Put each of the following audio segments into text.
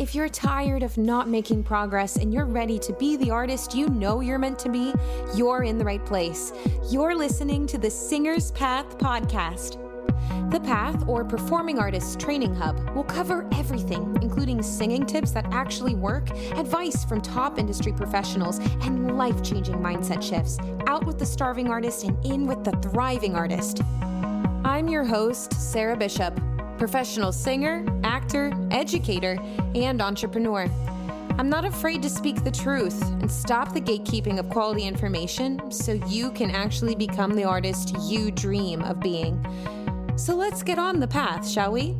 If you're tired of not making progress and you're ready to be the artist you know you're meant to be, you're in the right place. You're listening to the Singer's Path podcast. The Path, or Performing Artists Training Hub, will cover everything, including singing tips that actually work, advice from top industry professionals, and life-changing mindset shifts. Out with the starving artist and in with the thriving artist. I'm your host, Sarah Bishop, professional singer, actor, educator, and entrepreneur. I'm not afraid to speak the truth and stop the gatekeeping of quality information so you can actually become the artist you dream of being. So let's get on the path, shall we?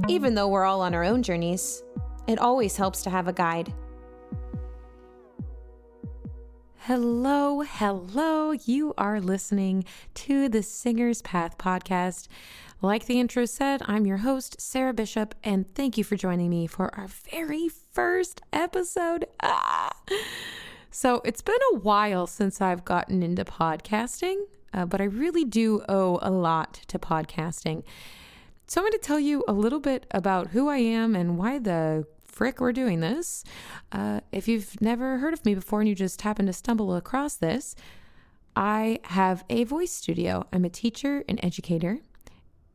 Even though we're all on our own journeys, it always helps to have a guide. Hello. You are listening to the Singer's Path podcast. Like the intro said, I'm your host, Sarah Bishop, and thank you for joining me for our very first episode. So it's been a while since I've gotten into podcasting. But I really do owe a lot to podcasting. So I'm going to tell you a little bit about who I am and why the frick we're doing this. If you've never heard of me before and you just happen to stumble across this, I have a voice studio. I'm a teacher and educator,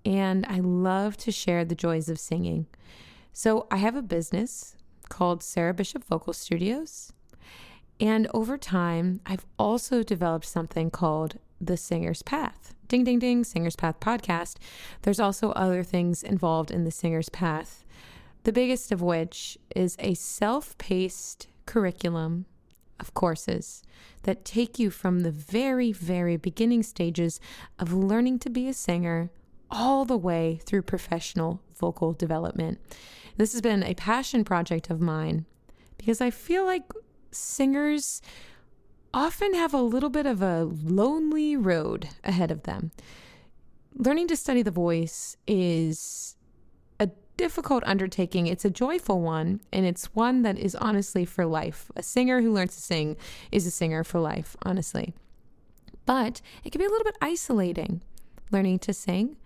and I love to share the joys of singing. So I have a business called Sarah Bishop Vocal Studios. And over time, I've also developed something called the Singer's Path. Ding, ding, ding, Singer's Path podcast. There's also other things involved in the Singer's Path, the biggest of which is a self-paced curriculum of courses that take you from the very, very beginning stages of learning to be a singer all the way through professional vocal development. This has been a passion project of mine because I feel like singers often have a little bit of a lonely road ahead of them. Learning to study the voice is a difficult undertaking. It's a joyful one, and it's one that is honestly for life. A singer who learns to sing is a singer for life, honestly. But it can be a little bit isolating, learning to sing.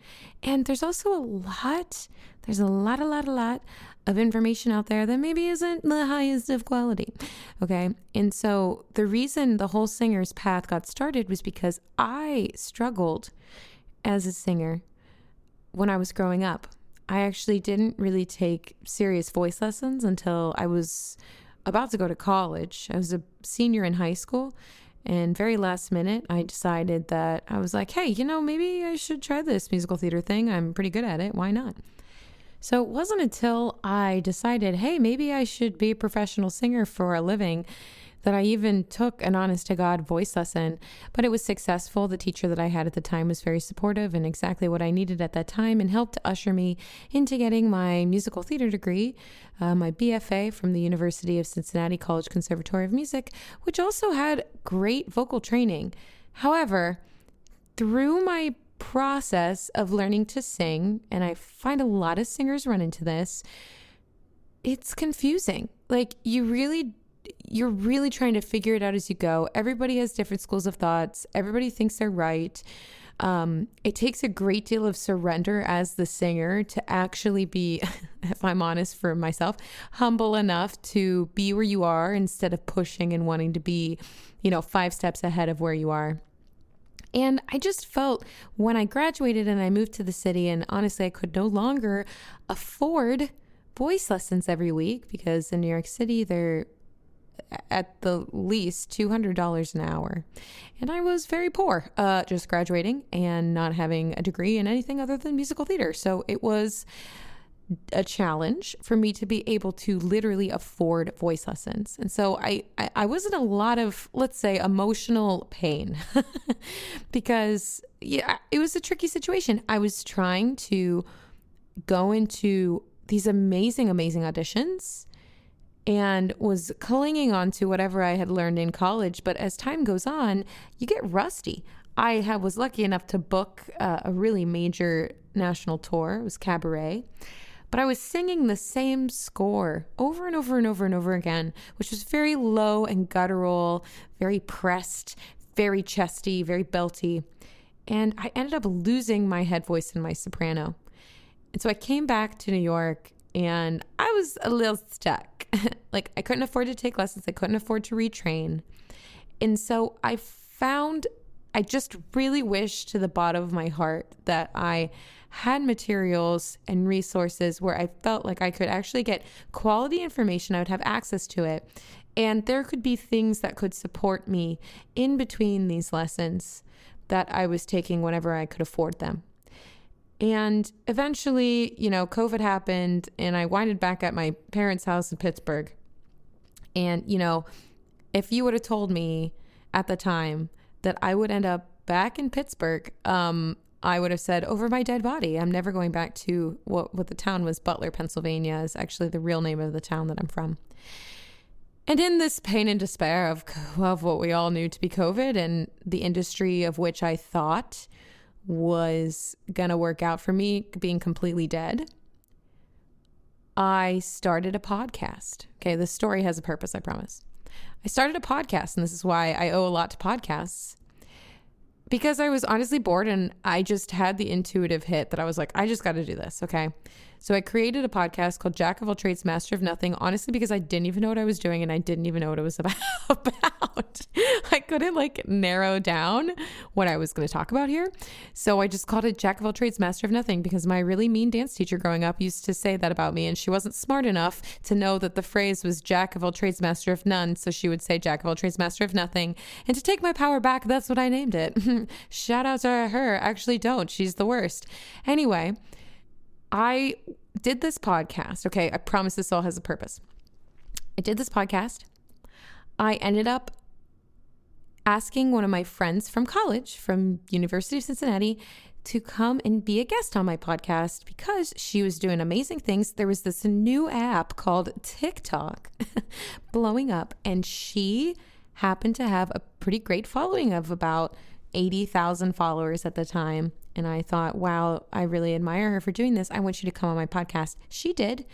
And there's also a lot of information out there that maybe isn't the highest of quality. Okay. And so the reason the whole Singer's Path got started was because I struggled as a singer when I was growing up. I actually didn't really take serious voice lessons until I was about to go to college. I was a senior in high school, and very last minute, I decided that I was like, hey, maybe I should try this musical theater thing. I'm pretty good at it. Why not? So it wasn't until I decided, hey, maybe I should be a professional singer for a living, that I even took an honest-to-God voice lesson. But it was successful. The teacher that I had at the time was very supportive and exactly what I needed at that time, and helped to usher me into getting my musical theater degree, my BFA from the University of Cincinnati College Conservatory of Music, which also had great vocal training. However, through my process of learning to sing, and I find a lot of singers run into this, it's confusing. Like you're really trying to figure it out as you go. Everybody has different schools of thoughts. Everybody thinks they're right. It takes a great deal of surrender as the singer to actually be, if I'm honest for myself, humble enough to be where you are instead of pushing and wanting to be, 5 steps ahead of where you are. And I just felt when I graduated and I moved to the city, and honestly, I could no longer afford voice lessons every week because in New York City, they're at the least $200 an hour. And I was very poor, just graduating and not having a degree in anything other than musical theater. So it was a challenge for me to be able to literally afford voice lessons. And so I was in a lot of, let's say, emotional pain because it was a tricky situation. I was trying to go into these amazing auditions and was clinging on to whatever I had learned in college. But as time goes on, you get rusty. I was lucky enough to book a really major national tour. It was Cabaret. But I was singing the same score over and over and over and over again, which was very low and guttural, very pressed, very chesty, very belty. And I ended up losing my head voice and my soprano. And so I came back to New York and I was a little stuck. Like I couldn't afford to take lessons. I couldn't afford to retrain. And so I just really wish to the bottom of my heart that I had materials and resources where I felt like I could actually get quality information. I would have access to it. And there could be things that could support me in between these lessons that I was taking whenever I could afford them. And eventually, COVID happened and I winded back at my parents' house in Pittsburgh. And, if you would have told me at the time that I would end up back in Pittsburgh, I would have said, over my dead body. I'm never going back to what the town was. Butler, Pennsylvania is actually the real name of the town that I'm from. And in this pain and despair of what we all knew to be COVID and the industry of which I thought was going to work out for me being completely dead, I started a podcast. Okay, this story has a purpose, I promise. I started a podcast, and this is why I owe a lot to podcasts. Because I was honestly bored and I just had the intuitive hit that I was like, I just got to do this. Okay. So I created a podcast called Jack of All Trades, Master of Nothing, honestly, because I didn't even know what I was doing and I didn't even know what it was about. I couldn't narrow down what I was going to talk about here. So I just called it Jack of All Trades, Master of Nothing, because my really mean dance teacher growing up used to say that about me, and she wasn't smart enough to know that the phrase was Jack of All Trades, Master of None. So she would say Jack of All Trades, Master of Nothing. And to take my power back, that's what I named it. Shout out to her. Actually, don't. She's the worst. Anyway, I did this podcast. Okay, I promise this all has a purpose. I did this podcast. I ended up asking one of my friends from college, from University of Cincinnati, to come and be a guest on my podcast because she was doing amazing things. There was this new app called TikTok blowing up, and she happened to have a pretty great following of about 80,000 followers at the time. And I thought, wow, I really admire her for doing this. I want you to come on my podcast. She did.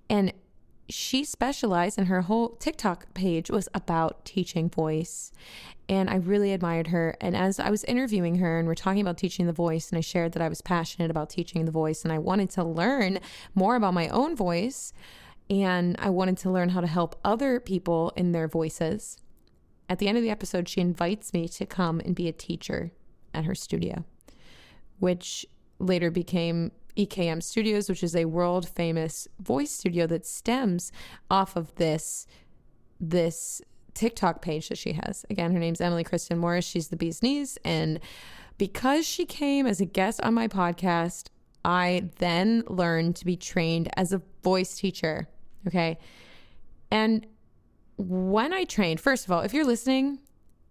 And she specialized, and her whole TikTok page was about teaching voice. And I really admired her. And as I was interviewing her and we're talking about teaching the voice, and I shared that I was passionate about teaching the voice and I wanted to learn more about my own voice, and I wanted to learn how to help other people in their voices. At the end of the episode, she invites me to come and be a teacher at her studio, which later became EKM Studios, which is a world famous voice studio that stems off of this TikTok page that she has. Again, her name's Emily Kristen Morris. She's the bee's knees. And because she came as a guest on my podcast, I then learned to be trained as a voice teacher. Okay. And when I trained, first of all, if you're listening,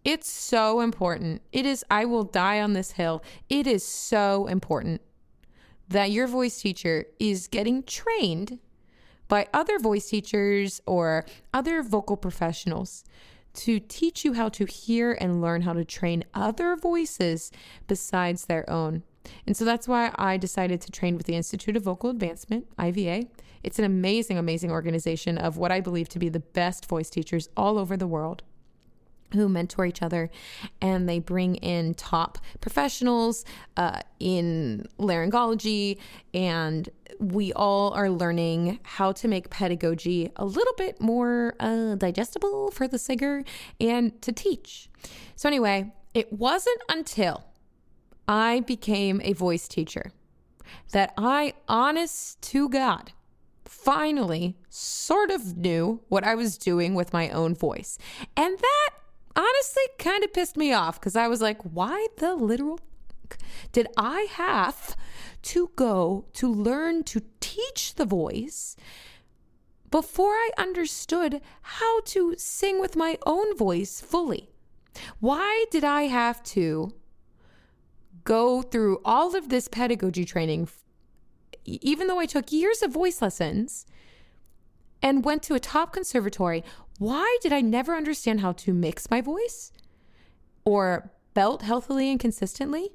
it's so important. It is, I will die on this hill. It is so important that your voice teacher is getting trained by other voice teachers or other vocal professionals to teach you how to hear and learn how to train other voices besides their own. And so that's why I decided to train with the Institute of Vocal Advancement, IVA. It's an amazing, amazing organization of what I believe to be the best voice teachers all over the world who mentor each other, and they bring in top professionals in laryngology, and we all are learning how to make pedagogy a little bit more digestible for the singer and to teach. So anyway, it wasn't until I became a voice teacher that I, honest to God, finally sort of knew what I was doing with my own voice. And that honestly kind of pissed me off, because I was like, why the literal did I have to go to learn to teach the voice before I understood how to sing with my own voice fully? Why did I have to go through all of this pedagogy training, even though I took years of voice lessons and went to a top conservatory? Why did I never understand how to mix my voice or belt healthily and consistently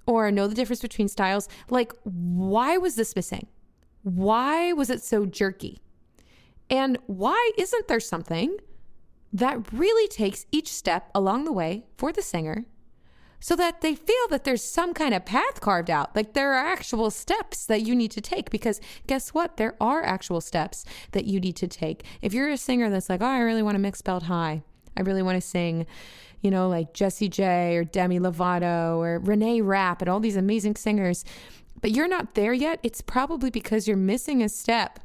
or know the difference between styles? Like, why was this missing? Why was it so jerky? And why isn't there something that really takes each step along the way for the singer so that they feel that there's some kind of path carved out. Like there are actual steps that you need to take, because guess what? There are actual steps that you need to take. If you're a singer that's like, oh, I really want to mix belt high. I really want to sing, like Jessie J or Demi Lovato or Renee Rapp and all these amazing singers, but you're not there yet. It's probably because you're missing a step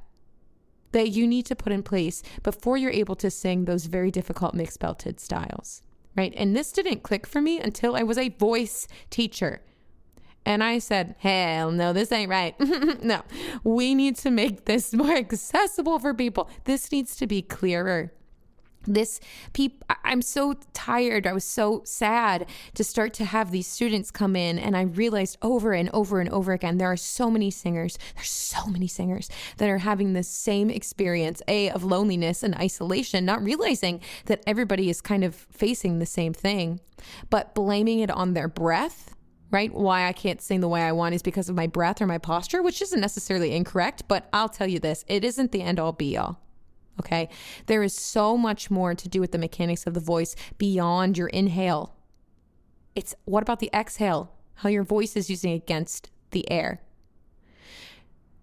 that you need to put in place before you're able to sing those very difficult mixed belted styles. Right? And this didn't click for me until I was a voice teacher. And I said, hell no, this ain't right. No, we need to make this more accessible for people. This needs to be clearer. I'm so tired. I was so sad to start to have these students come in, and I realized over and over and over again, there are so many singers. There's so many singers that are having the same experience, of loneliness and isolation, not realizing that everybody is kind of facing the same thing, but blaming it on their breath, right? Why I can't sing the way I want is because of my breath or my posture, which isn't necessarily incorrect, but I'll tell you this, it isn't the end all be all. Okay. There is so much more to do with the mechanics of the voice beyond your inhale. It's what about the exhale? How your voice is using against the air.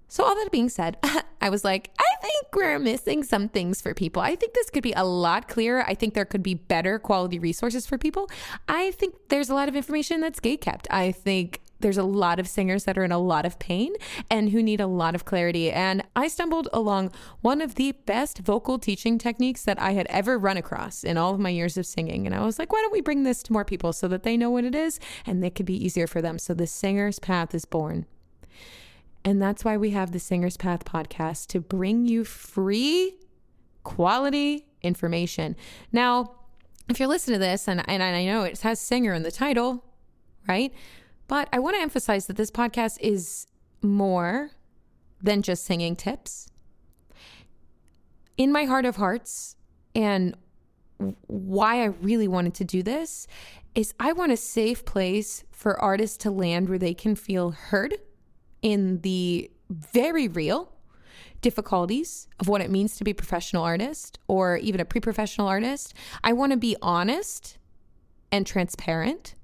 So all that being said, I was like, I think we're missing some things for people. I think this could be a lot clearer. I think there could be better quality resources for people. I think there's a lot of information that's gatekept. I think there's a lot of singers that are in a lot of pain and who need a lot of clarity. And I stumbled along one of the best vocal teaching techniques that I had ever run across in all of my years of singing. And I was like, why don't we bring this to more people so that they know what it is and it could be easier for them. So the Singer's Path is born. And that's why we have the Singer's Path podcast, to bring you free quality information. Now, if you're listening to this, and I know it has singer in the title, right? But I want to emphasize that this podcast is more than just singing tips. In my heart of hearts, and why I really wanted to do this, is I want a safe place for artists to land where they can feel heard in the very real difficulties of what it means to be a professional artist or even a pre-professional artist. I want to be honest and transparent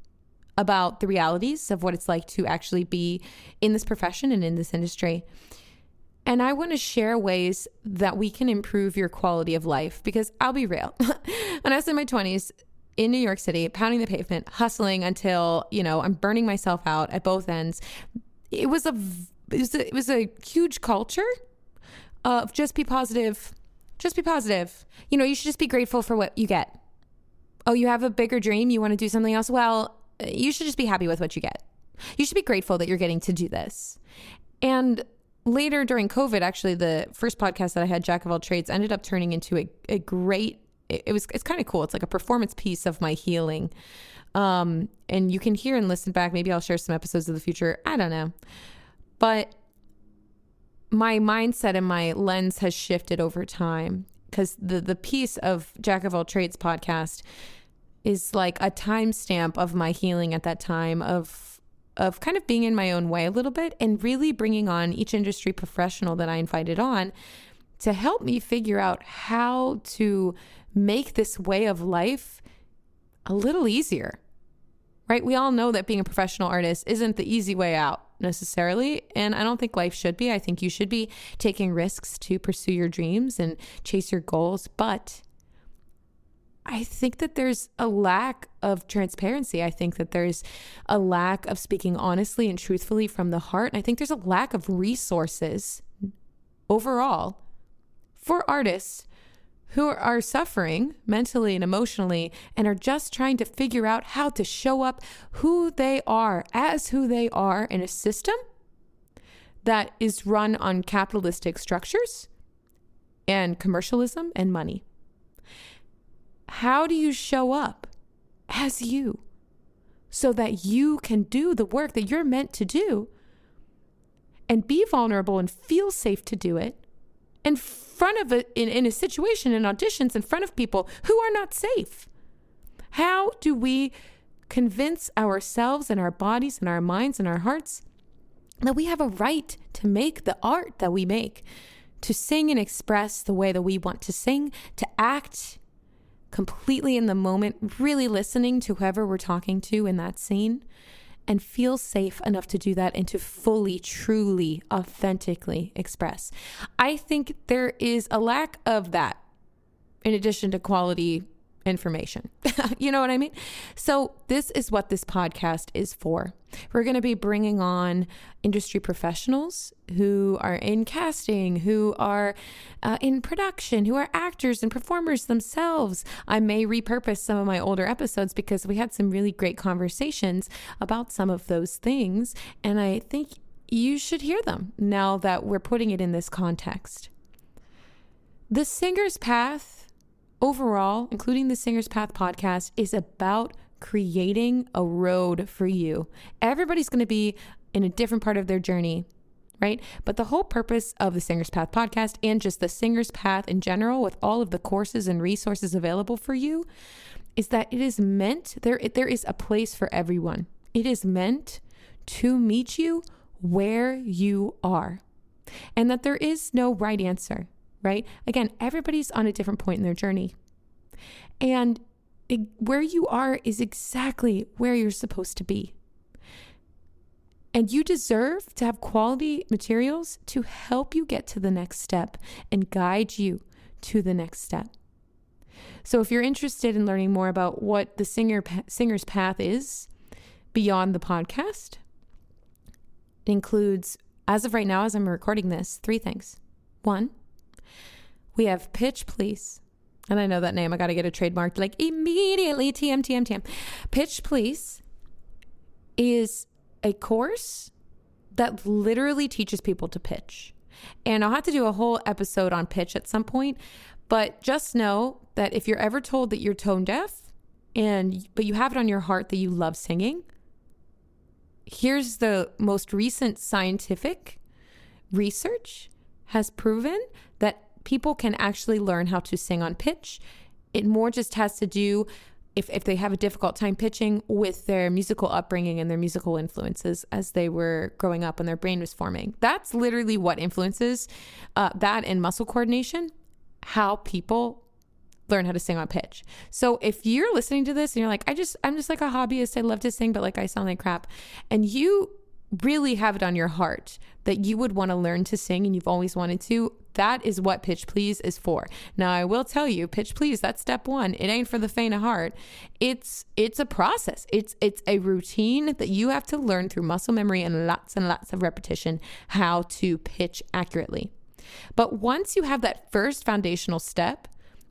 about the realities of what it's like to actually be in this profession and in this industry. And I want to share ways that we can improve your quality of life, because I'll be real. When I was in my 20s in New York City, pounding the pavement, hustling until, I'm burning myself out at both ends. It was a huge culture of just be positive. Just be positive. You should just be grateful for what you get. Oh, you have a bigger dream. You want to do something else. Well, you should just be happy with what you get. You should be grateful that you're getting to do this. And later during COVID, actually, the first podcast that I had, Jack of All Trades, ended up turning into a great, it's kind of cool. It's like a performance piece of my healing. And you can hear and listen back. Maybe I'll share some episodes of the future. I don't know. But my mindset and my lens has shifted over time, because the piece of Jack of All Trades podcast is like a timestamp of my healing at that time, of kind of being in my own way a little bit, and really bringing on each industry professional that I invited on to help me figure out how to make this way of life a little easier, right? We all know that being a professional artist isn't the easy way out necessarily, and I don't think life should be. I think you should be taking risks to pursue your dreams and chase your goals, but I think that there's a lack of transparency. I think that there's a lack of speaking honestly and truthfully from the heart. And I think there's a lack of resources overall for artists who are suffering mentally and emotionally and are just trying to figure out how to show up who they are as who they are in a system that is run on capitalistic structures and commercialism and money. How do you show up as you so that you can do the work that you're meant to do and be vulnerable and feel safe to do it in front of it, in a situation, in auditions, in front of people who are not safe? How do we convince ourselves and our bodies and our minds and our hearts that we have a right to make the art that we make, to sing and express the way that we want to sing, to act completely in the moment, really listening to whoever we're talking to in that scene, and feel safe enough to do that and to fully, truly, authentically express. I think there is a lack of that in addition to quality information. You know what I mean? So this is what this podcast is for. We're going to be bringing on industry professionals who are in casting, who are in production, who are actors and performers themselves. I may repurpose some of my older episodes because we had some really great conversations about some of those things. And I think you should hear them now that we're putting it in this context. The Singer's Path overall, including the Singer's Path podcast, is about creating a road for you. Everybody's going to be in a different part of their journey, right? But the whole purpose of the Singer's Path podcast and just the Singer's Path in general, with all of the courses and resources available for you, is that it is meant, there is a place for everyone. It is meant to meet you where you are, and that there is no right answer. Right? Again, everybody's on a different point in their journey. And where you are is exactly where you're supposed to be. And you deserve to have quality materials to help you get to the next step and guide you to the next step. So if you're interested in learning more about what the Singer's Path is beyond the podcast, it includes, as of right now, as I'm recording this, 3 things. 1, we have Pitch Please. And I know that name. I got to get it trademarked like immediately. TM. Pitch Please is a course that literally teaches people to pitch. And I'll have to do a whole episode on pitch at some point. But just know that if you're ever told that you're tone deaf, but you have it on your heart that you love singing, here's the most recent scientific research has proven that people can actually learn how to sing on pitch. It more just has to do, if they have a difficult time pitching, with their musical upbringing and their musical influences as they were growing up and their brain was forming. That's literally what influences that and muscle coordination, how people learn how to sing on pitch. So if you're listening to this and you're like, I'm just like a hobbyist, I love to sing, but like I sound like crap, and you really have it on your heart that you would want to learn to sing and you've always wanted to, that is what Pitch Please is for. Now, I will tell you, Pitch Please, that's step 1. It ain't for the faint of heart. It's a process. It's a routine that you have to learn through muscle memory and lots of repetition how to pitch accurately. But once you have that first foundational step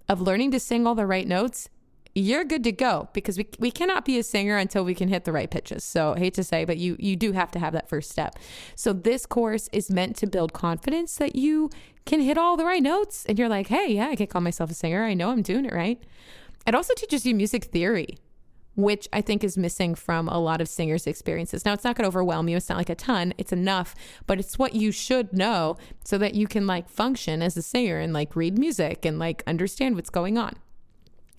of learning to sing all the right notes, you're good to go, because we cannot be a singer until we can hit the right pitches. So I hate to say, but you do have to have that first step. So this course is meant to build confidence that you can hit all the right notes. And you're like, hey, yeah, I can call myself a singer. I know I'm doing it right. It also teaches you music theory, which I think is missing from a lot of singers' experiences. Now, it's not going to overwhelm you. It's not like a ton. It's enough, but it's what you should know so that you can like function as a singer and like read music and like understand what's going on.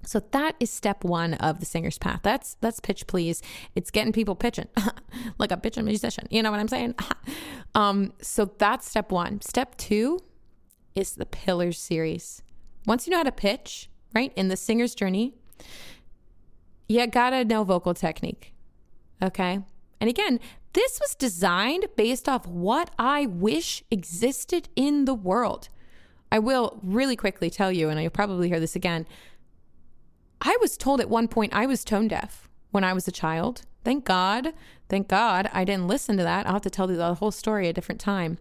So that is step 1 of the Singer's Path. That's Pitch Please. It's getting people pitching like a pitching musician. You know what I'm saying? So that's step 1. Step 2 is the Pillars series. Once you know how to pitch, right, in the singer's journey, you gotta know vocal technique. Okay? And again, this was designed based off what I wish existed in the world. I will really quickly tell you, and you'll probably hear this again, I was told at one point I was tone deaf when I was a child. Thank God I didn't listen to that. I'll have to tell you the whole story at a different time,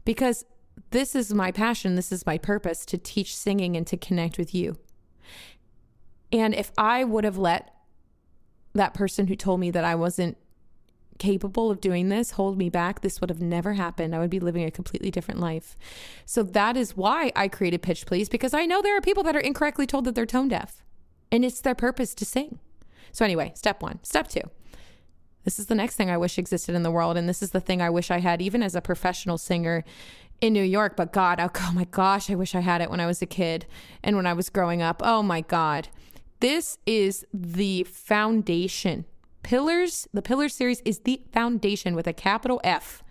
because this is my passion. This is my purpose, to teach singing and to connect with you. And if I would have let that person who told me that I wasn't capable of doing this hold me back, this would have never happened. I would be living a completely different life. So that is why I created Pitch Please, because I know there are people that are incorrectly told that they're tone deaf. And it's their purpose to sing. So anyway, step 1. Step 2. This is the next thing I wish existed in the world. And this is the thing I wish I had even as a professional singer in New York. But God, oh my gosh, I wish I had it when I was a kid and when I was growing up. Oh my God. This is the foundation. The Pillars series is the foundation with a capital F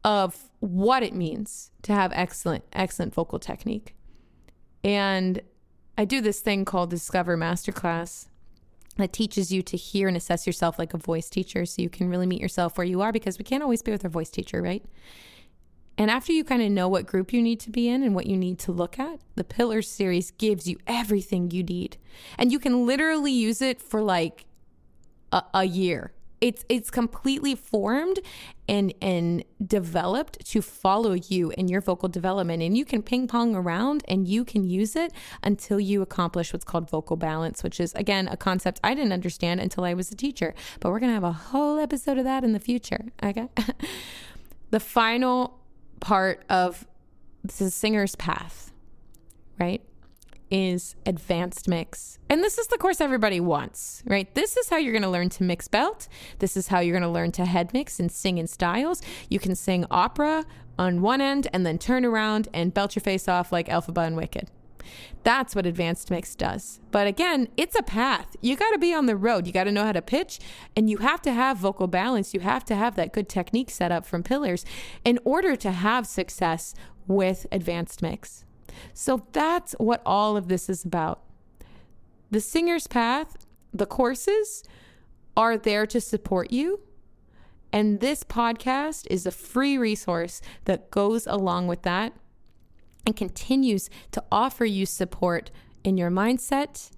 of what it means to have excellent vocal technique. And I do this thing called Discover Masterclass that teaches you to hear and assess yourself like a voice teacher, so you can really meet yourself where you are, because we can't always be with our voice teacher, right? And after you kind of know what group you need to be in and what you need to look at, the Pillars series gives you everything you need. And you can literally use it for like a year. It's completely formed and developed to follow you in your vocal development. And you can ping pong around and you can use it until you accomplish what's called vocal balance, which is, again, a concept I didn't understand until I was a teacher. But we're going to have a whole episode of that in the future. Okay. The final part of the singer's path, right, is advanced mix. And this is the course everybody wants, right? This is how you're going to learn to mix belt. This is how you're going to learn to head mix and sing in styles. You can sing opera on one end and then turn around and belt your face off like Elphaba and Wicked. That's what advanced mix does. But again, it's a path. You got to be on the road. You got to know how to pitch, and you have to have vocal balance. You have to have that good technique set up from Pillars in order to have success with advanced mix. So that's what all of this is about. The singer's path, the courses are there to support you. And this podcast is a free resource that goes along with that and continues to offer you support in your mindset,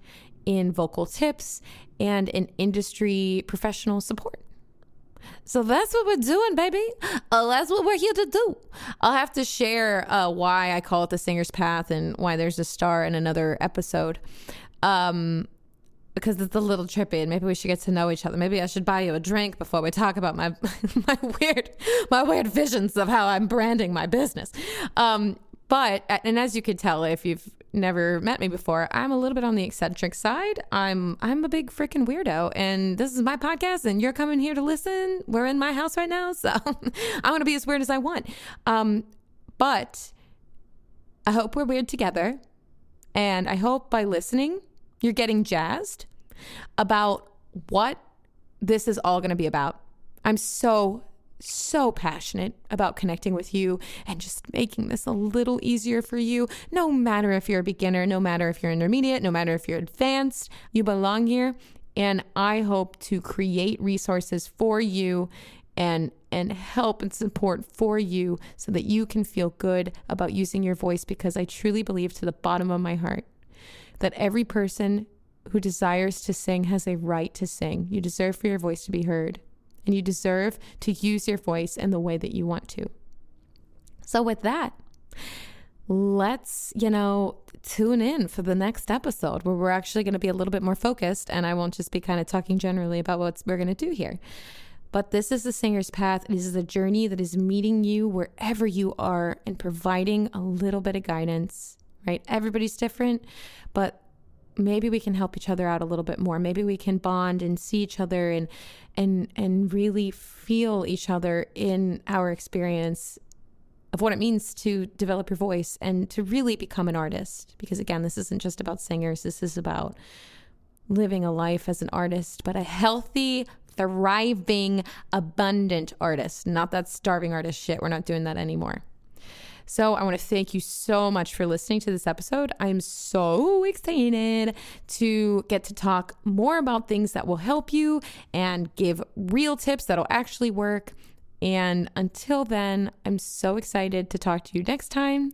in vocal tips, and in industry professional support. So that's what we're doing, baby. That's what we're here to do. I'll have to share why I call it the singer's path and why there's a star in another episode. Because it's a little trippy and maybe we should get to know each other. Maybe I should buy you a drink before we talk about my weird visions of how I'm branding my business. But as you could tell, if you've never met me before, I'm a little bit on the eccentric side. I'm a big freaking weirdo, and this is my podcast, and you're coming here to listen. We're in my house right now, so I'm going to be as weird as I want. But I hope we're weird together, and I hope by listening, you're getting jazzed about what this is all going to be about. I'm so passionate about connecting with you and just making this a little easier for you. No matter if you're a beginner, no matter if you're intermediate, no matter if you're advanced, you belong here. And I hope to create resources for you and help and support for you so that you can feel good about using your voice, because I truly believe to the bottom of my heart that every person who desires to sing has a right to sing. You deserve for your voice to be heard. And you deserve to use your voice in the way that you want to. So with that, let's, tune in for the next episode where we're actually going to be a little bit more focused, and I won't just be kind of talking generally about what we're going to do here. But this is the singer's path. This is a journey that is meeting you wherever you are and providing a little bit of guidance, right? Everybody's different, but maybe we can help each other out a little bit more. Maybe we can bond and see each other and really feel each other in our experience of what it means to develop your voice and to really become an artist. Because again, this isn't just about singers. This is about living a life as an artist, but a healthy, thriving, abundant artist. Not that starving artist shit. We're not doing that anymore. So I want to thank you so much for listening to this episode. I'm so excited to get to talk more about things that will help you and give real tips that'll actually work. And until then, I'm so excited to talk to you next time.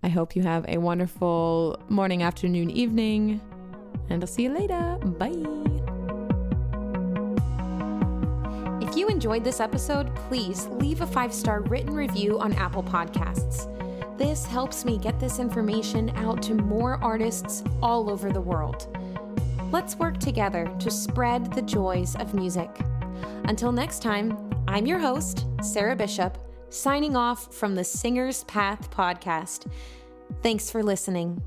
I hope you have a wonderful morning, afternoon, evening, and I'll see you later. Bye. If you enjoyed this episode, please leave a 5-star written review on Apple Podcasts. This helps me get this information out to more artists all over the world. Let's work together to spread the joys of music. Until next time, I'm your host, Sarah Bishop, signing off from the Singer's Path podcast. Thanks for listening.